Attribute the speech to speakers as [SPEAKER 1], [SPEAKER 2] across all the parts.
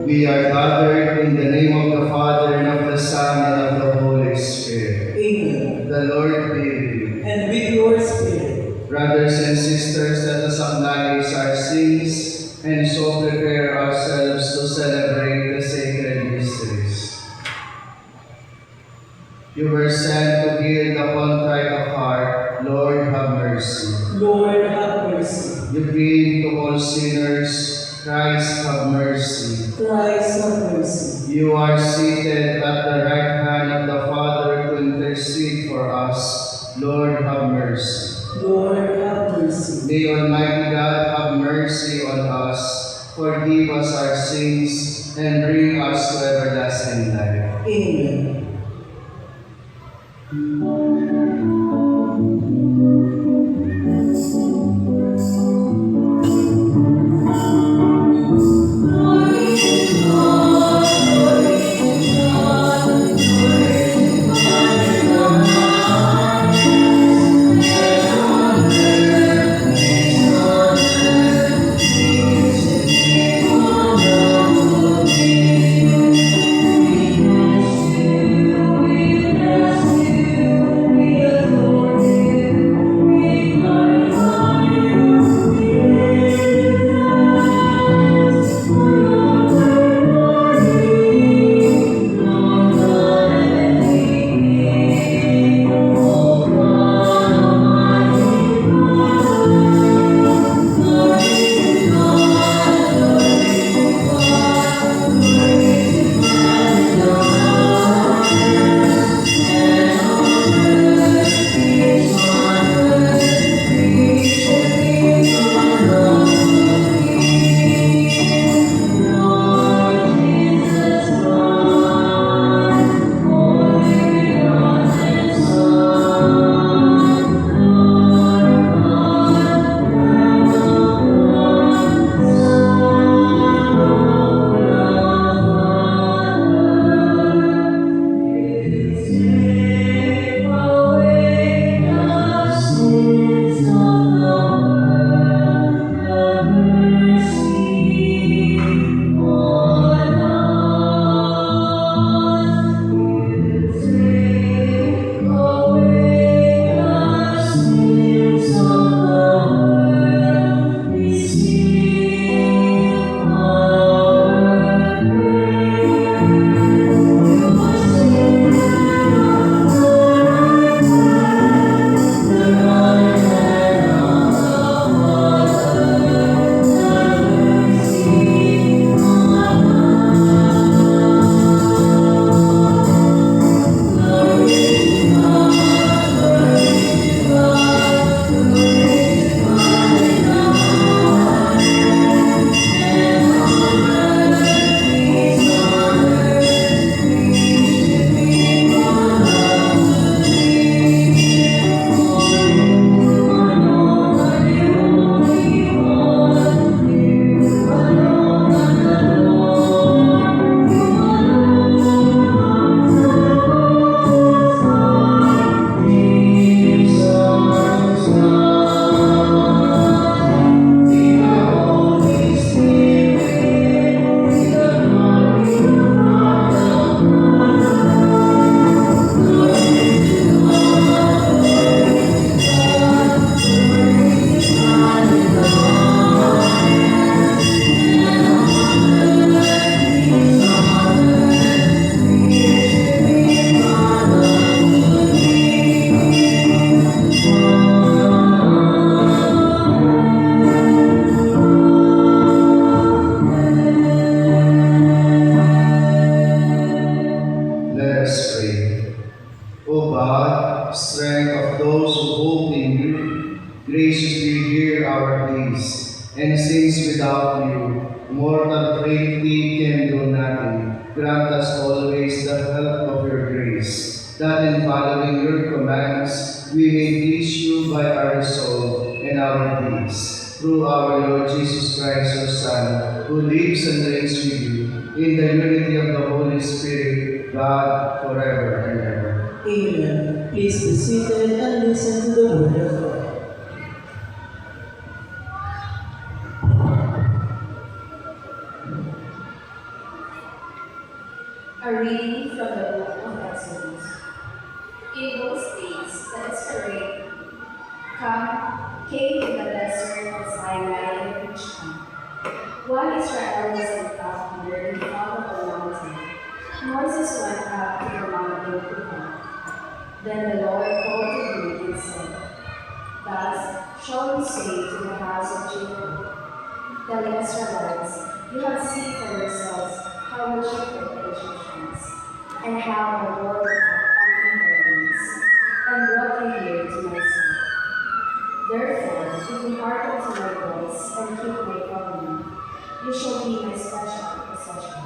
[SPEAKER 1] We are gathered in the name of the Father, and of the Son, and of the Holy Spirit.
[SPEAKER 2] Amen.
[SPEAKER 1] The Lord be with you.
[SPEAKER 2] And with your spirit.
[SPEAKER 1] Brothers and sisters, let us acknowledge our sins and so prepare ourselves to celebrate the sacred mysteries. You were sent to heal the contrite of heart. Lord, have mercy.
[SPEAKER 2] Lord, have mercy.
[SPEAKER 1] You came to all sinners. Christ, have mercy.
[SPEAKER 2] Christ, have mercy.
[SPEAKER 1] You are seated at the right hand of the Father to intercede for us. Lord, have mercy.
[SPEAKER 2] Lord, have mercy.
[SPEAKER 1] May Almighty God have mercy on us, forgive us our sins, and bring us to everlasting life.
[SPEAKER 2] Amen.
[SPEAKER 1] Let us pray. O God, strength of those who hope in you, graciously hear our pleas, and since without you, mortal frailty can do nothing, grant us always the help of your grace, that in following your commands, we may please you by our resolve and our deeds. Through our Lord Jesus Christ, your Son, who lives and reigns with you, in the unity of the Holy Spirit, God, forever and ever.
[SPEAKER 2] Amen. Please be seated and listen to the word of God.
[SPEAKER 3] A reading from the book of Exodus. In those days, the Israelites came to the desert of Sinai and reached camp. While Israel was encamped under in front of the mountain, Moses went up to the mountain to camp. Then the Lord called to him and said, "Thus shall you say to the house of Jacob, tell the Israelites, you have seen for yourselves how we treated the Egyptians, and how the Lord acted on the heavens, and brought you here to myself. Therefore, if you hearken to my voice and keep my covenant, you shall be my special possession,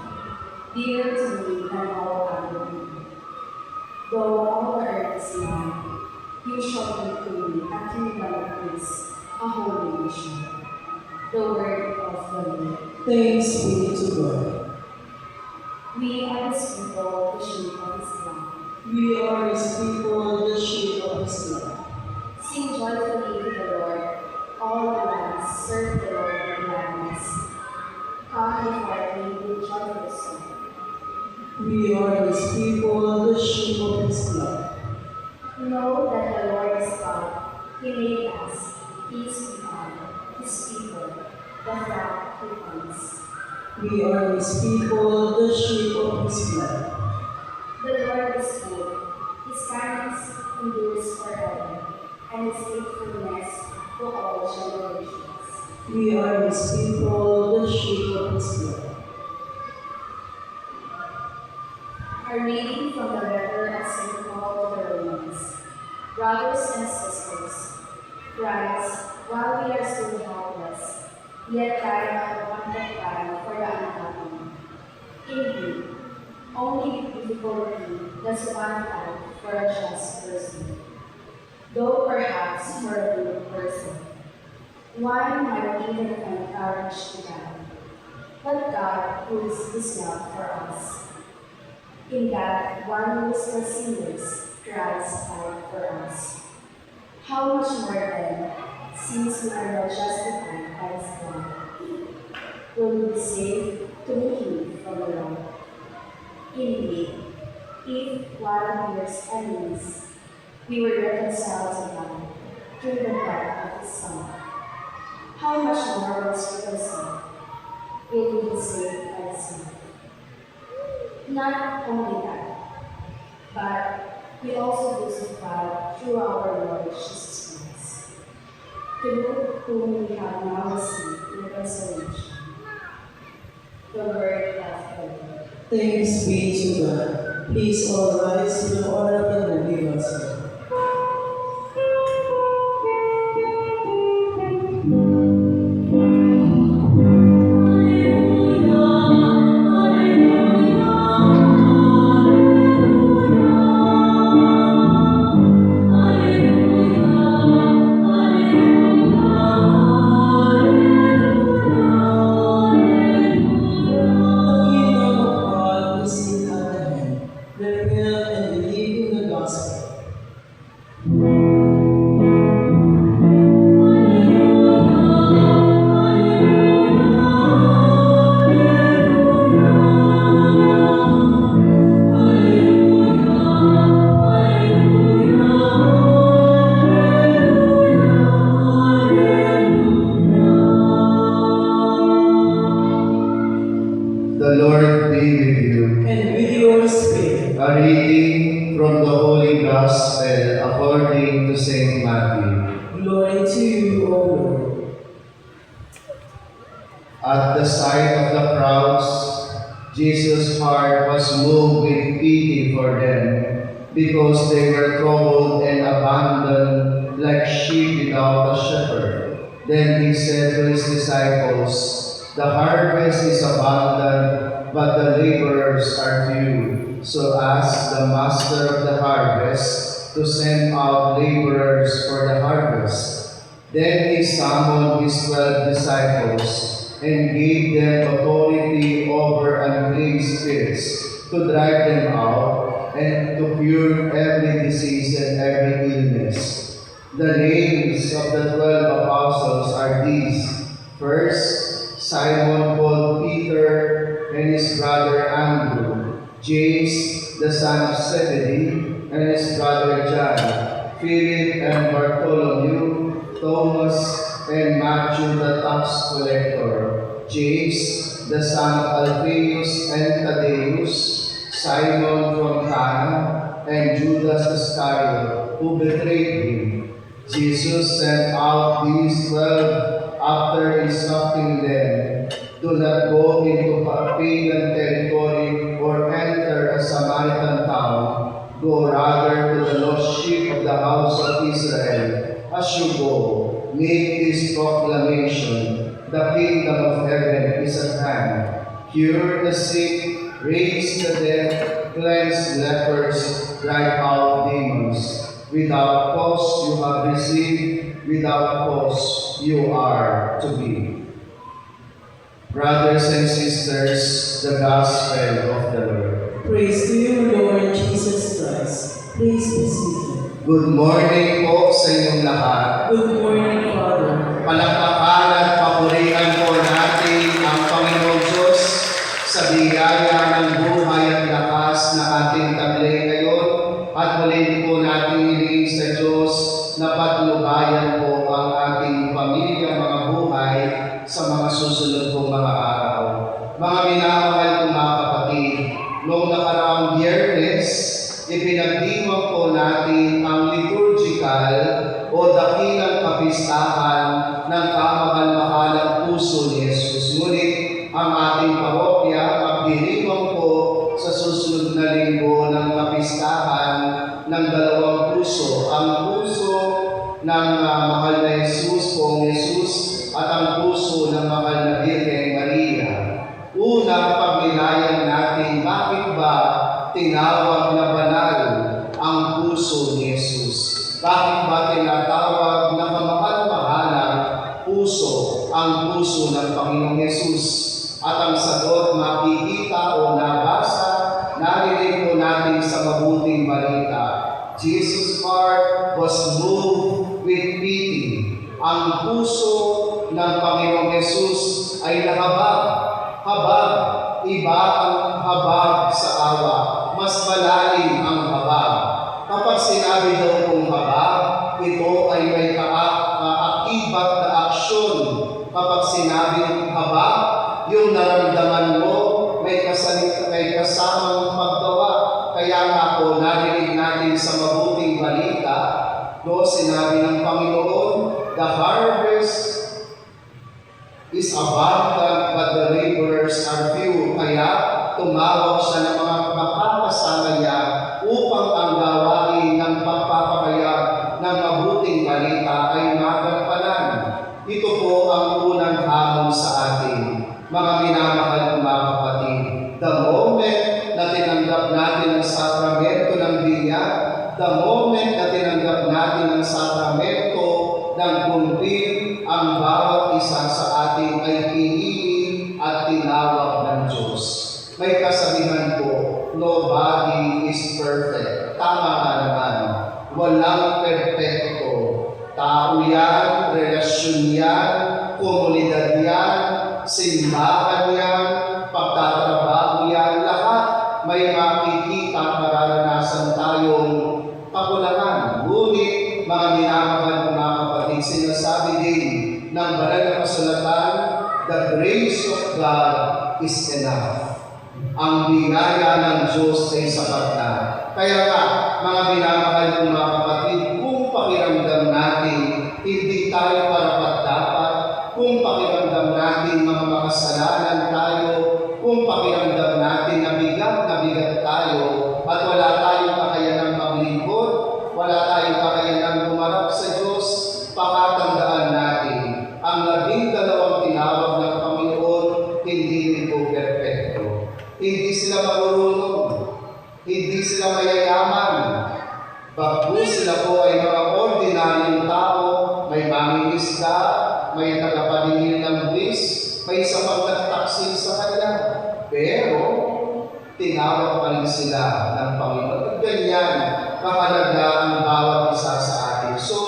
[SPEAKER 3] dearer to me than all other people. Though all the earth is mine, you shall be to me a kingdom of priests, a holy nation." The word of the Lord.
[SPEAKER 2] Thanks be to God.
[SPEAKER 3] We are his people, the sheep of his flock.
[SPEAKER 2] We are his people, the sheep of his love.
[SPEAKER 3] Sing joyfully to the Lord, all the lands, serve the Lord with gladness. Come before me with joyful song.
[SPEAKER 2] We are his people, the sheep of his love.
[SPEAKER 3] Know that the Lord is God. He made us, he is God, his people, the flock he owns.
[SPEAKER 2] We are his people, the sheep of his love.
[SPEAKER 3] The Lord is good, his kindness endures forever, and his faithfulness to all generations.
[SPEAKER 2] We are his people, the sheep of his love.
[SPEAKER 3] A reading from the letter of St. Paul to the Romans. Brothers and sisters, Christ, while we are still helpless, yet died at the appointed time for the unhappy. Indeed, only difficulty does one have for a just person, though perhaps for a good person. One might even find courage to die. But God proves his love for us, in that while we were still sinners, Christ died for us. How much more then, since we are now justified by his blood, will we be saved through him from the law? Indeed, if while we were enemies, we were reconciled to God through the blood of his Son, how much more once reconciled will we be saved by his Son? Not only that, but we also justify through our Lord Jesus Christ, through whom we have now received reconciliation. The word of the Lord.
[SPEAKER 2] Thanks be to God. Please all rise to the honor of the Holy Gospel.
[SPEAKER 1] The Lord be with you.
[SPEAKER 2] And with your spirit.
[SPEAKER 1] A reading from the Holy Gospel according to Saint Matthew.
[SPEAKER 2] Glory to you, O Lord.
[SPEAKER 1] At the sight of the crowds, Jesus' heart was moved with pity for them, because they were troubled and abandoned like sheep without a shepherd. Then he said to his disciples, "The harvest is abundant, but the laborers are few. So ask the master of the harvest to send out laborers for the harvest." Then he summoned his 12 disciples and gave them authority over unclean spirits to drive them out and to cure every disease and every illness. The names of the 12 apostles are these. First, Simon called Peter and his brother Andrew, James, the son of Zebedee, and his brother John, Philip and Bartholomew, Thomas and Matthew the tax collector, James, the son of Alphaeus and Thaddeus, Simon from Cana, and Judas Iscariot, who betrayed him. Jesus sent out these 12 after instructing them, "Do not go into pagan territory or enter a Samaritan town. Go rather to the lost sheep of the house of Israel. As you go, make this proclamation: the kingdom of heaven is at hand. Cure the sick, raise the dead, cleanse lepers, drive out demons. Without cause you have received, without cause you are to give." Brothers and sisters, the Gospel of the Lord.
[SPEAKER 2] Praise to you, Lord Jesus Christ. Please be seated.
[SPEAKER 1] Good morning po sa inyong lahat.
[SPEAKER 2] Good morning, Father.
[SPEAKER 1] Palakpakan at papurihan po natin ang Panginoong Diyos sa biyaya ng buhay at lakas na ating taglay ngayon, at muli po natin hiniling sa Diyos na patnubayan po ang ating pamilya, mga buhay sa mga susunod pong mga araw. Mga minamahal kong mga kapatid, noong nakaraang Biyernes, ipinagdiwang po natin ang liturgical o dakilang kapistahan ng kamahal-mahalang puso ni Jesus. Ngunit ang ating parokya magdiriwang po sa susunod na linggo ng kapistahan ng dalawang puso. Ang puso ng mahal na Jesus, Poong Jesus, at ang puso ng mahal na Birhen Maria. Una, pagnilayan natin bakit ba tinawag na banal ang puso ni Jesus? Bakit ba tinatawag na kamahal-mahalang puso ang puso ng Panginoong Jesus? At ang sagot makikita o nabasa, narinig po natin sa mabuting balita. Jesus' heart was moved with pity. Ang puso ng Panginoong Jesus ay nahabag. Iba ang habag sa awa. Mas malalim ang habag. Kapag sinabi daw kong habag, ito ay may kaakibat na aksyon. Kapag sinabi habag, yung nararamdaman mo may kasamang paggawa. Kaya nga po narinig natin sa mabuting balita, sinabi ng Panginoon, the harvest is abundant, but the laborers are few. Kaya tumawag siya ng mga makakasama niya upang ang gawain ng pagpapakayag ng mabuting balita ay magampanan. Ito po ang unang hamon sa atin, mga minamahal kong mga kapatid. The moment na tinanggap natin ang sakramento ng binyag, the moment na tinanggap natin ang sakramento ng kumpil, ang bawat isa sa atin ay pinili at tinawag ng Diyos. May kasabihan po, nobody is perfect. Tama nga naman. Walang perfecto. Tao yan, relasyon yan, komunidad yan, simbahan yan, pagtatrabaho yan, lahat may makikita at mararanasan tayong kakulangan. Ngunit, mga minamahal ng mga kapatid, sinasabi din ng banal na kasulatan, the grace of God is enough. Ang biyaya ng Diyos ay sapat na. Kaya nga, mga minamahal ng mga kapatid, kung pakiramdam natin, hindi tayo karapat-dapat, kung pakiramdam natin mga makasalanan tayo, kung pakiramdam natin na bigat tayo, at wala tayong kakayanang maglingkod, wala tayong kakayanang humarap sa Diyos, pakatandaan natin, ang 12 tinawag ng Panginoon, hindi rin po perfecto. Hindi sila marunong, hindi sila mayayaman, bagkus sila po ay mga ordinaryong tao, may mangingisda, may tagapaningil ng buwis, may sapat na taksil sa kanya. Pero, tinawag pa rin sila ng Panginoon. At ganyan, kahalaga ang bawat isa sa atin. So,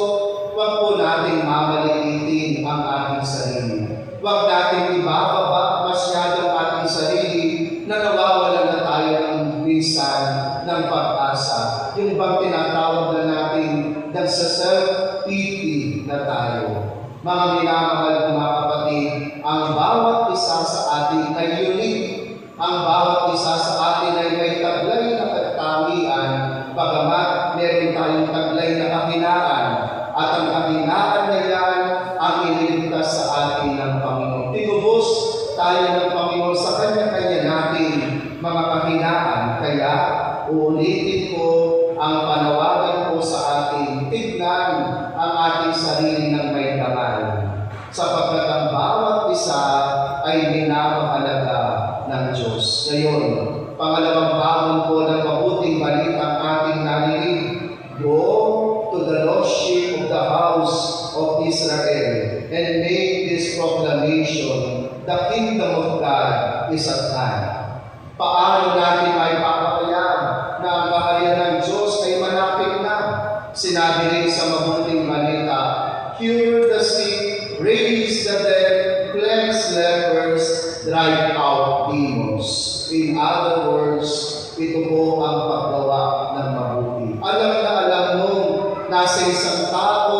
[SPEAKER 1] huwag po natin mamaliitin ang ating sarili. Huwag natin ibababa masyadong ating sarili na nawawalan na tayo ng minsan ng pag-asa. Yung bang tinatawag na natin nagsa-self-pity na tayo. Mga minamahal ng mga kapatid, ang bawat isa sa atin ay unique. Ang bawat isa sa atin ay may taglay na katangian, bagamat meron tayong taglay na kahinaan. At ang kahinaan na yan ang iniligtas sa atin ng Panginoon. Tinubos tayo ng Panginoon sa kanya-kanya natin mga kahinaan. Kaya uulitin ko ang panawagan ko sa atin, tignan ang ating sarili ng may dangal. Sapagkat ang bawat isa ay minamahalaga ng Diyos. Ngayon, pangalawang baon po ng mabuting balita ang ating narinig. Go to the lost sheep of the house of Israel and make this proclamation: the kingdom of God is at hand. Paano natin may papakayam na ang kaharian ng Diyos ay malapit na? Sinabi rin sa mabuting balita, cure the sick, raise the dead, cleanse lepers, drive out demons. In other words, ito po ang paggawa ng mabuti. Alam na alam mo, nasa isang tao,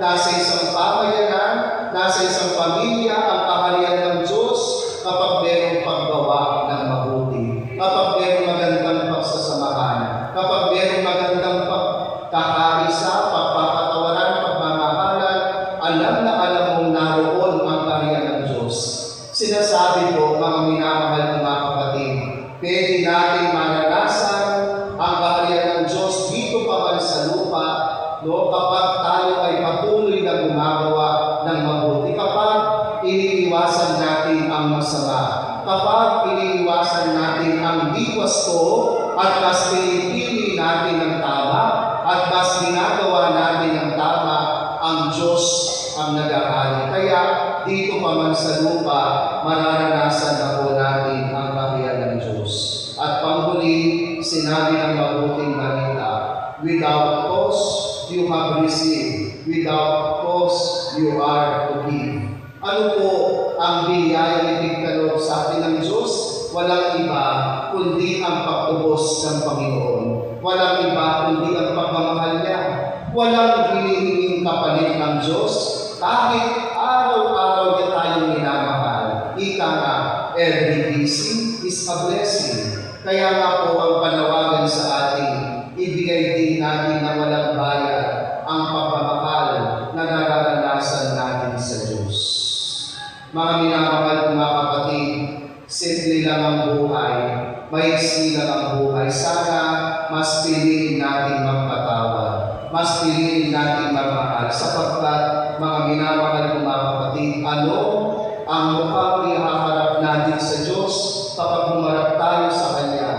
[SPEAKER 1] nasa isang pamayanan, nasa isang pamilya ang kaharian ng Diyos kapag merong paggawa ng mabuti. Kapag merong magandang pagsasamahan, kapag merong magandang pagkakaisa, pagpapatawaran, pagmamahalan, alam na alam mong naroon ang kaharian ng Diyos. Sinasabi ko, mga minamahal ng mga kapatid, pwede natin maranasan ang kaharian ng Diyos dito pa man sa lupa, no, kapag tayo ay patuloy na gumagawa ng mabuti, kapag iniiwasan natin ang masama, kapag iniiwasan natin ang di wasto, at mas pinipili natin ang tama, at mas ginagawa natin ang tama, ang Diyos ang nagahari. Kaya dito pa man sa lupa, mararanasan na po natin ang kaharian ng Diyos. At panghuli, sinabi ng mabuting balita, without cause you have received, without cause you are to give. Ano po ang biyayang itigkaloob sa atin ng Diyos? Walang iba kundi ang pagtubos ng Panginoon. Walang iba kundi ang pagmamahal niya. Walang hinihinging kapalit ng Diyos. Kahit araw-araw niya tayong minamahal. Ika nga, every blessing is a blessing. Kaya nga po ang panawagan sa atin, ibigay din natin na walang bayad ang pagmamahal na nararanasan natin sa Diyos. Mga minamahal ng mga kapatid, simple lang ang buhay, maiksi lang ang buhay. Sana mas piliin natin magpatawad, mas piliin natin magmahal, sapagkat mga minamahal ng mga kapatid, ano ang mukhang ihaharap natin sa Diyos kapag humarap tayo sa Kanya?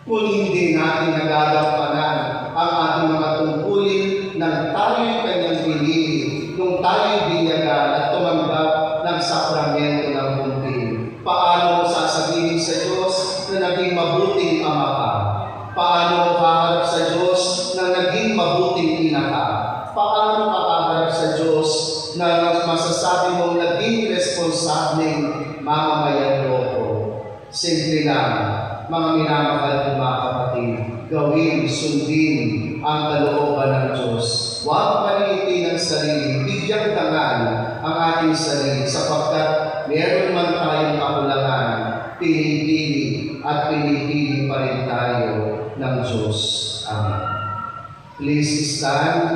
[SPEAKER 1] Kung hindi natin nagagampanan ang ating mga tungkulin nang tayo'y Kanyang pinili, nung tayo'y binyagan at tumanggap ng sakramento ng bunting. Paano mo sasabihin sa Diyos na naging mabuting ama ka? Paano mo kaharap sa Diyos na naging mabuting ina ka? Paano ka kaharap sa Diyos na masasabi mong naging responsableng mamamayan loko? Simple lang, mga minamahal ng mga kapatid, gawin, sundin ang kalooban ng Diyos. Huwag paliitin ang sarili, bigyang tangan ang ating sarili, sapagkat meron man tayong kakulangan, pinipili at pinipili pa rin tayo ng Diyos. Amen. Please stand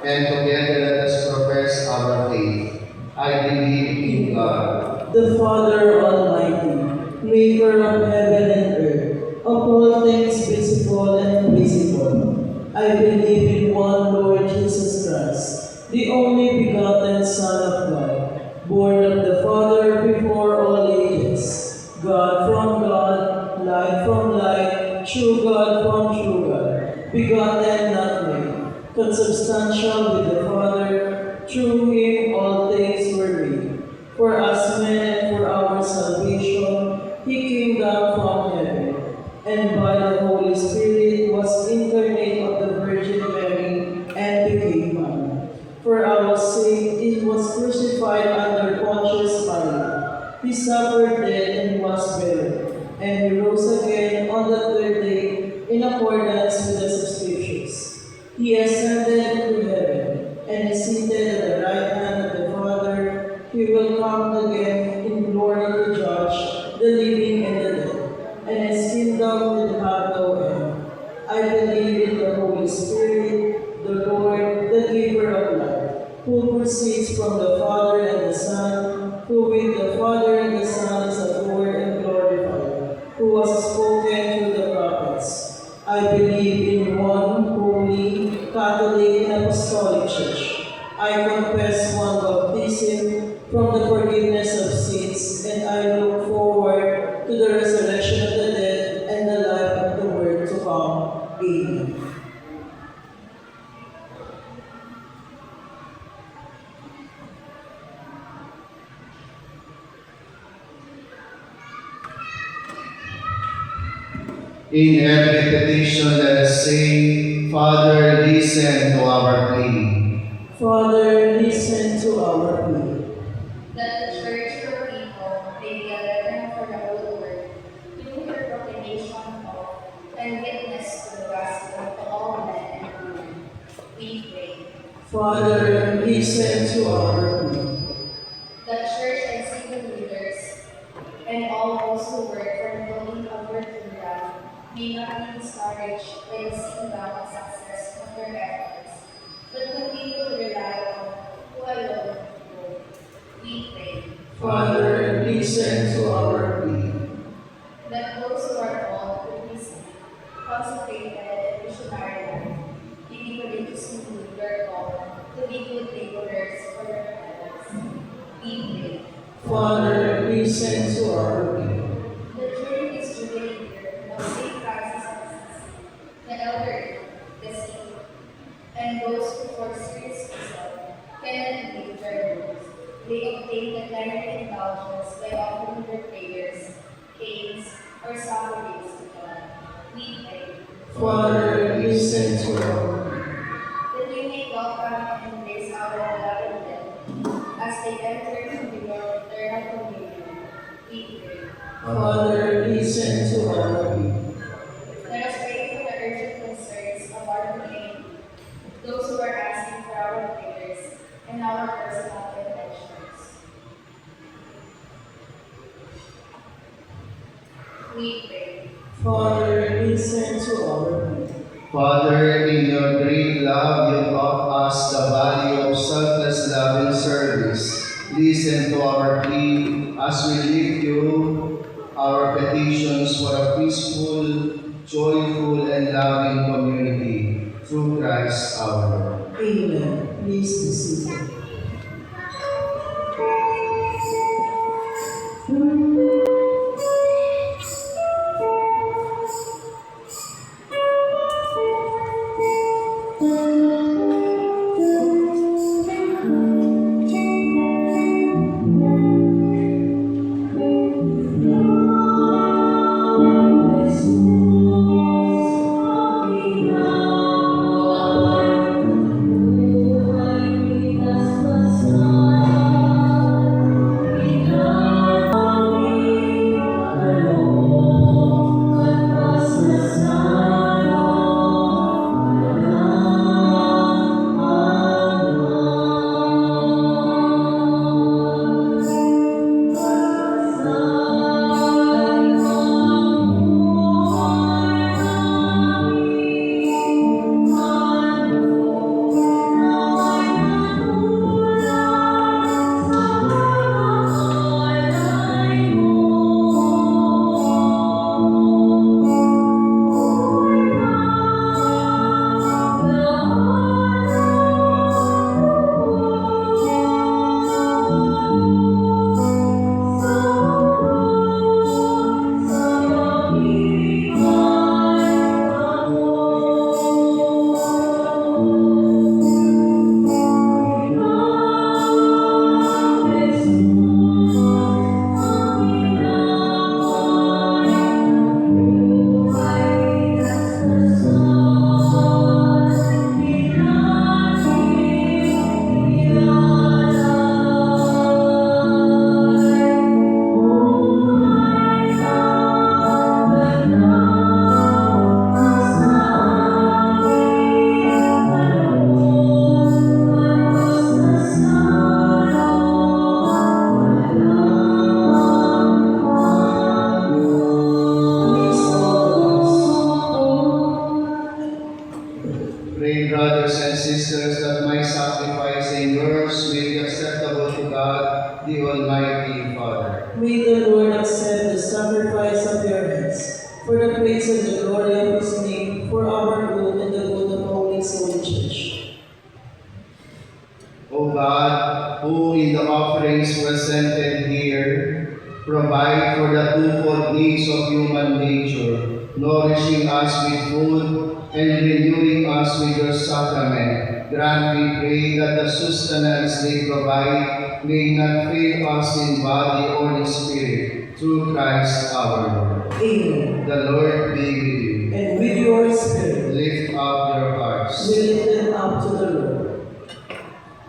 [SPEAKER 1] and together let us profess our faith. I believe in God,
[SPEAKER 2] the Father Almighty, maker of heaven and earth, of all things visible and invisible. I believe in one Lord Jesus Christ, the only begotten Son of God, born of the Father before all ages, God from God, light from light, true God from true God, begotten, not made, consubstantial with the Father, through Him all things were made. For us men and for our salvation, He came down from heaven, and by the Holy Spirit was incarnate of the Virgin Mary and became man. For our sake, it was crucified under Pontius Pilate. He suffered death and was buried, and he rose rose again on the third day in accordance with the scriptures. He ascended into heaven and is seated at the right hand of the Father. He will come again in glory to judge the living and the dead, and his kingdom will have no end. I believe in the Holy Spirit, the Lord, the giver of life, who proceeds from the Father and the Son, who with the Father and the Son is adored and glorified, who was spoken through the prophets. I believe in one holy, Catholic, and Apostolic Church. I confess one baptism from the forgiveness of sins, and I look forward to the resurrection of the dead and the life of the world to come. Amen.
[SPEAKER 1] In every petition, let us say, Father, listen to our plea.
[SPEAKER 2] Father, listen to our plea.
[SPEAKER 3] That the Church, your people, may be a leaven for the whole world, through her proclamation of and witness to the gospel to all men and women. We pray.
[SPEAKER 2] Father, listen to our plea.
[SPEAKER 3] The Church and civil leaders, and all those who work for the building of your kingdom, may not be discouraged by the seeing down and success of their efforts, but continue to rely on who alone will. We pray.
[SPEAKER 2] Father, listen to our plea.
[SPEAKER 3] That those who are called to be saved, consecrated and missionary life, may be courageously meet their call to be good laborers for their parents. We pray.
[SPEAKER 2] Father, listen to our plea.
[SPEAKER 3] The during this jubilee year of St. Francis of Assisi, the elderly, the sick, and those who for serious reason cannot leave their rooms, they obtain the plenary indulgence by offering their prayers, canes, or sacrifices to God. We pray.
[SPEAKER 2] Father, listen to our plea.
[SPEAKER 3] That you may welcome and embrace our beloved dead as they enter into your eternal communion. We pray.
[SPEAKER 2] Father, listen to our plea.
[SPEAKER 3] Let us pray for the urgent concerns of our community, those who are asking for our prayers, and our personal intentions. We pray.
[SPEAKER 2] Father, listen to our plea.
[SPEAKER 1] Father, in your great love, you taught us the value of selfless love and service. Listen to our plea as we lift you our petitions for a peaceful, joyful, and loving community through Christ our Lord.
[SPEAKER 2] Amen. Please be seated. for the praise and the glory of his name, for our good and the good of Holy Holy Church.
[SPEAKER 1] O God, who in the offerings presented here provide for the twofold needs of human nature, nourishing us with food and renewing us with your sacrament, grant, we pray, that the sustenance they provide may not fail us in body or in spirit, through Christ our Lord.
[SPEAKER 2] Amen.
[SPEAKER 1] The Lord be with you.
[SPEAKER 2] And with your spirit,
[SPEAKER 1] Lift up your hearts.
[SPEAKER 2] we lift them up to the Lord.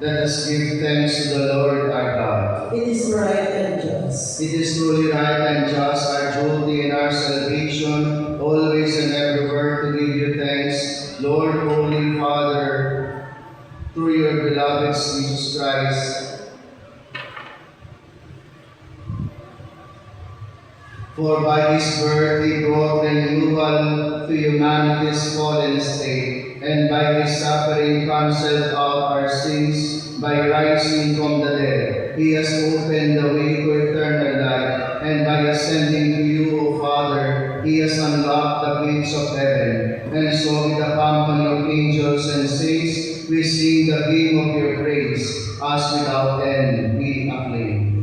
[SPEAKER 1] Let us give thanks to the Lord our God.
[SPEAKER 2] It is right and just.
[SPEAKER 1] It is truly right and just, our duty and our salvation, always and everywhere to give you thanks, Lord, Holy Father, through your beloved Jesus Christ. For by his birth he brought renewal to humanity's fallen state, and by his suffering cancelled out our sins by rising from the dead. He has opened the way to eternal life, and by ascending to you, O Father, he has unlocked the gates of heaven. And so with the company of angels and saints, we sing the hymn of your praise, as without end we acclaim.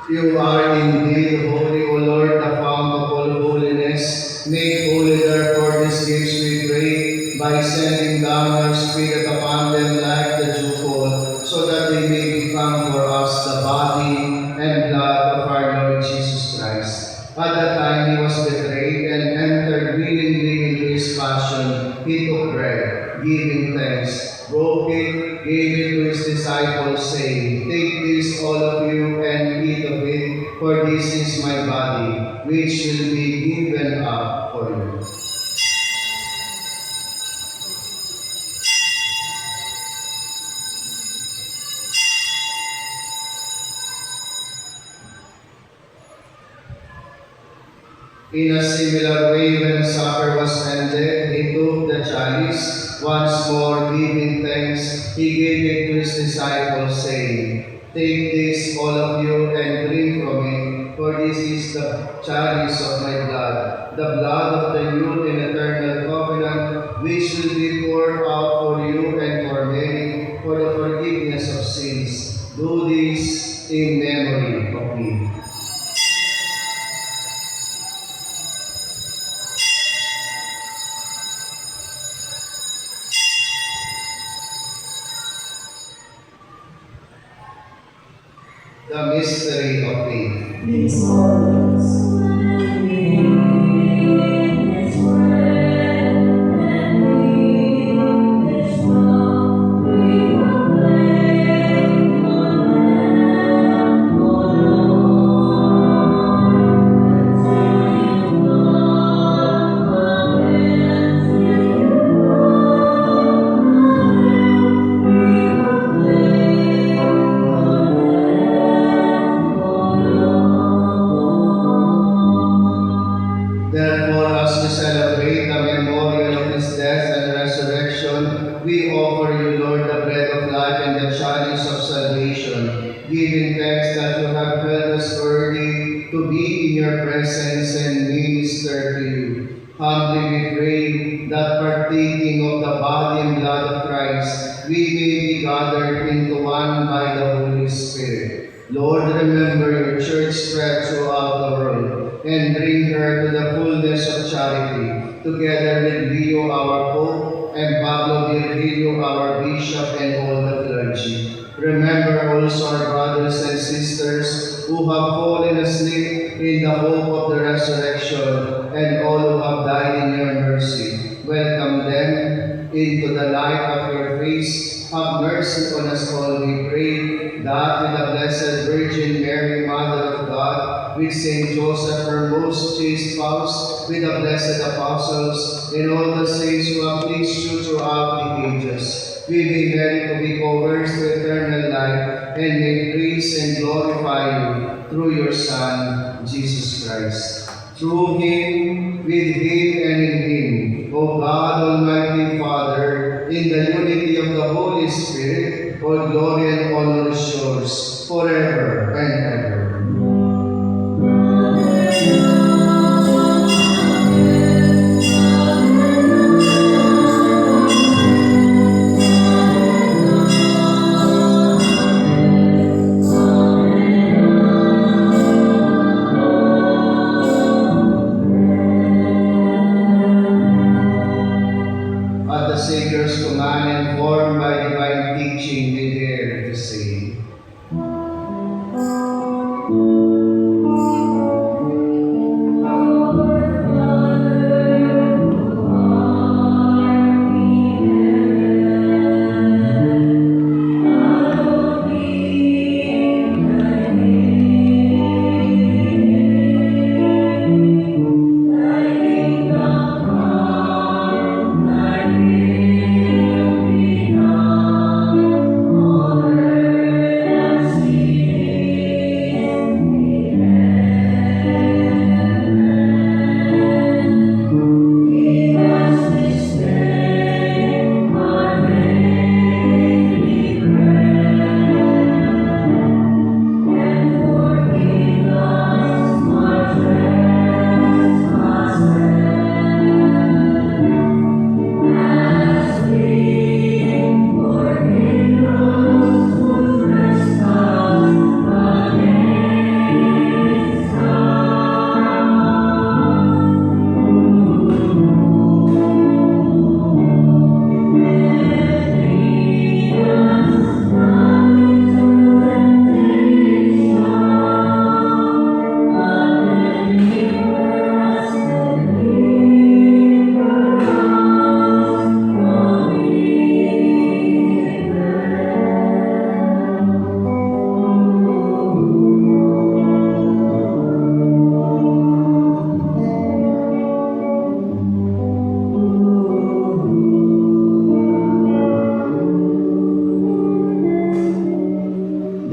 [SPEAKER 1] You are indeed holy, O Lord, the fount of all holiness. Make holy therefore these gifts, we pray, by sending down your Spirit upon them like the dewfall, so that they may become for us the body and blood of our Lord Jesus Christ. At the time he was betrayed and entered willingly into his passion, he took bread, giving thanks, broke it, gave it to his disciples, saying, "Take this, all of you, and eat of it, for this is my body, which will be given up for you." In a similar way, when supper was ended, he took the chalice, once more giving thanks, he gave it to his disciples, saying, "Take this, all of you, and drink from it, for this is the chalice of my blood, the blood of the new and eternal covenant, which will be poured out for you and for many, for the forgiveness of sins. Do this in memory of me." The mystery of faith.
[SPEAKER 2] Please, Lord.
[SPEAKER 1] Therefore, as we celebrate the memorial of his death and resurrection, we offer you, Lord, the bread of life and the chalice of salvation, giving thanks that you have held us worthy to be in your presence and minister to you. Humbly we pray that partaking of the body and blood of Christ, we may be gathered into one by the Holy Spirit. Lord, remember your church spread throughout the world and bring her to the fullness of charity, together with Leo, our Pope, and Pablo Virgilio, our Bishop, and all the clergy. Remember also our brothers and sisters who have fallen asleep in the hope of the resurrection, and all who have died in your mercy. Welcome them into the light of your face. Have mercy on us all, we pray, that with the Blessed Virgin Mary, Mother of God, with Saint Joseph, her most chaste spouse, with the blessed apostles, and all the saints who have pleased you throughout the ages, we may merit to be co-heirs to eternal life, and may praise and glorify you through your Son, Jesus Christ. Through him, with him, and in him, O God, Almighty Father, in the unity of the Holy Spirit, all glory and honor is yours, forever and ever. At the Savior's command, informed by divine teaching, we dare to say,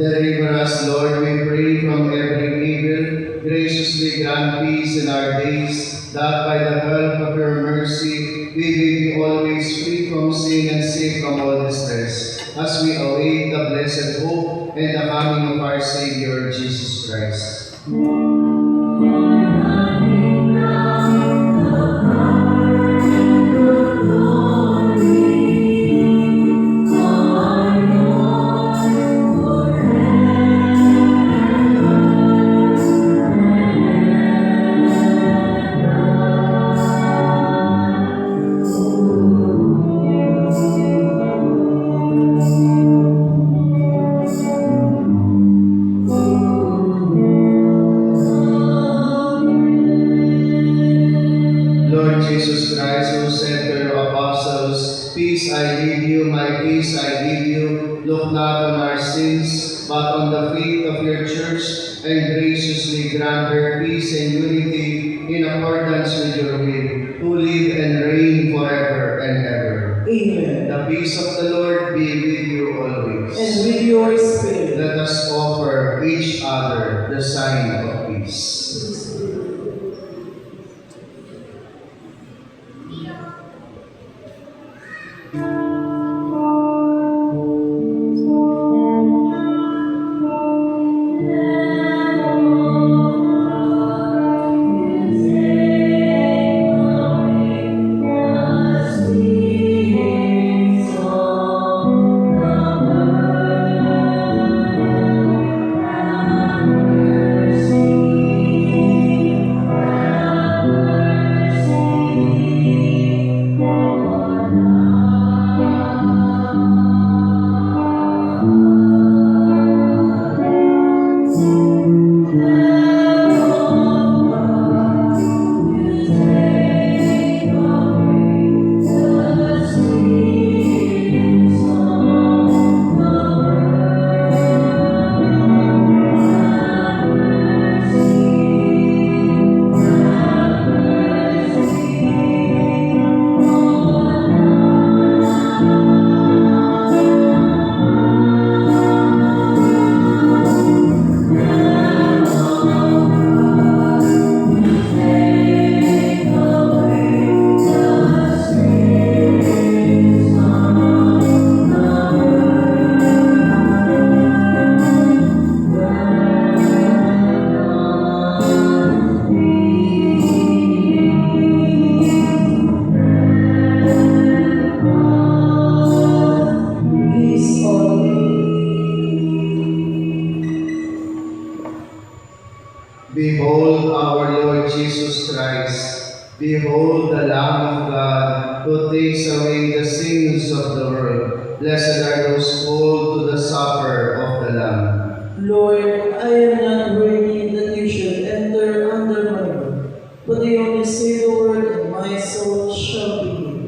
[SPEAKER 1] deliver us, Lord, we pray, from every evil. Graciously grant peace in our days, that by the help of your mercy, we may be always free from sin and safe from all distress, as we await the blessed hope and the coming of our Savior, Jesus Christ. Lord Jesus Christ, who said to your apostles, "Peace I leave you, my peace I give you," look not on our sins, but on the faith of your church, and graciously grant her peace and unity in accordance with your will, who live and reign forever and ever.
[SPEAKER 2] Amen.
[SPEAKER 1] The peace of the Lord be with you always.
[SPEAKER 2] And with your spirit.
[SPEAKER 1] Let us offer each other the sign of peace. Behold our Lord Jesus Christ. Behold the Lamb of God who takes away the sins of the world. Blessed are those called to the supper of the Lamb.
[SPEAKER 2] Lord, I am not worthy that you should enter under my roof, but you only say the word and my soul shall be healed.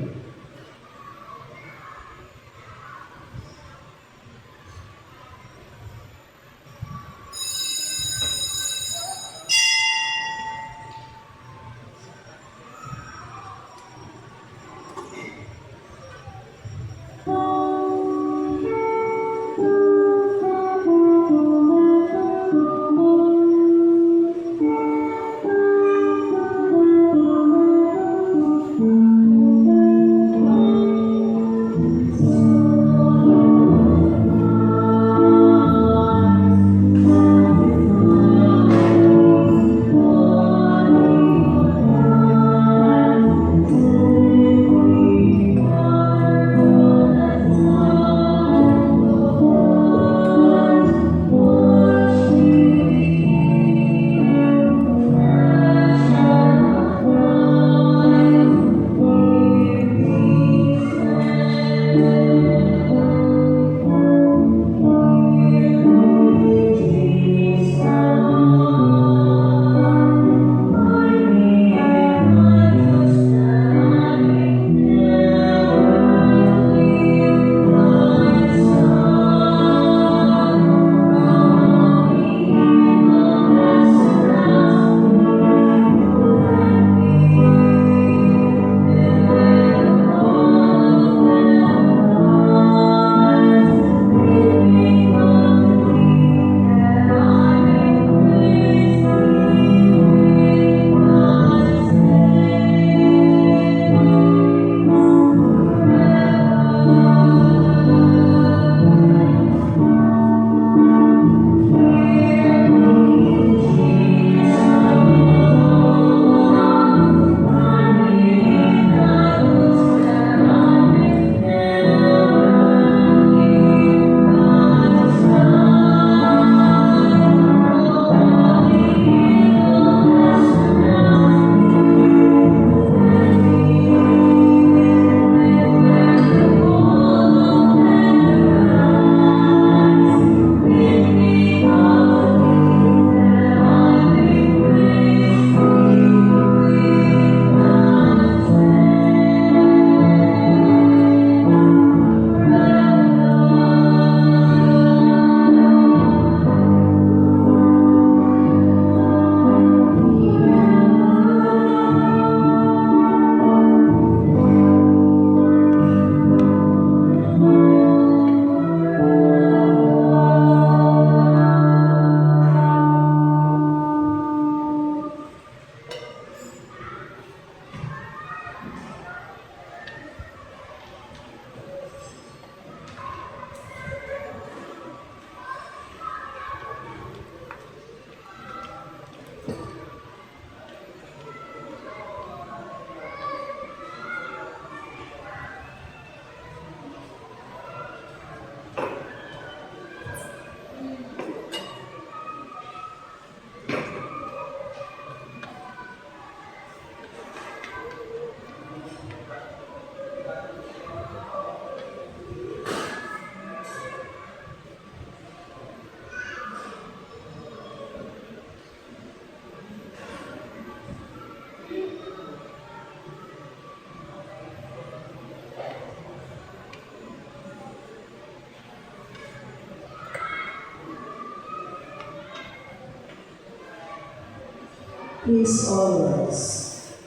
[SPEAKER 2] Please all rise.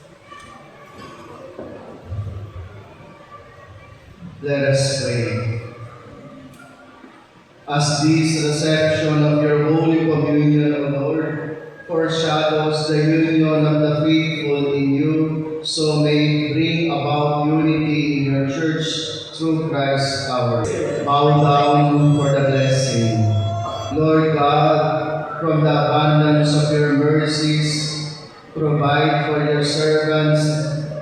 [SPEAKER 1] Let us pray. As this reception of your Holy Communion, O Lord, foreshadows the union of the faithful in you, so may it bring about unity in your church through Christ our Lord. Bow down for the blessing. Lord God, from the abundance of your mercies, provide for your servants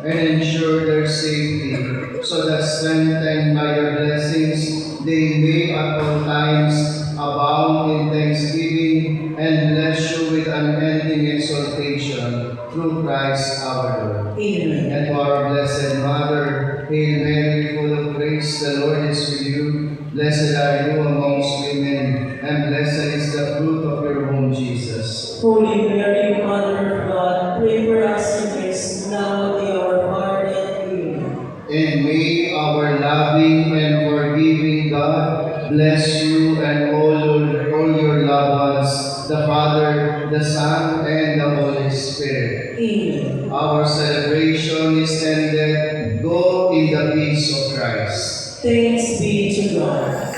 [SPEAKER 1] and ensure their safety, so that strengthened by your blessings, they may at all times abound in thanksgiving and bless you with unending exaltation through Christ our Lord.
[SPEAKER 2] Amen.
[SPEAKER 1] And to our Blessed Mother, Hail Mary, full of grace, the Lord is with you. Blessed are you amongst women, and blessed is the fruit of your womb, Jesus.
[SPEAKER 2] Holy Mary, Mother of God, pray for us sinners, now at the hour of our death. Amen.
[SPEAKER 1] And may our loving and forgiving God bless you and all your loved ones, the Father, the Son, and the Holy Spirit.
[SPEAKER 2] Amen.
[SPEAKER 1] Our celebration is ended. Go in the peace of Christ.
[SPEAKER 2] Thanks be to God.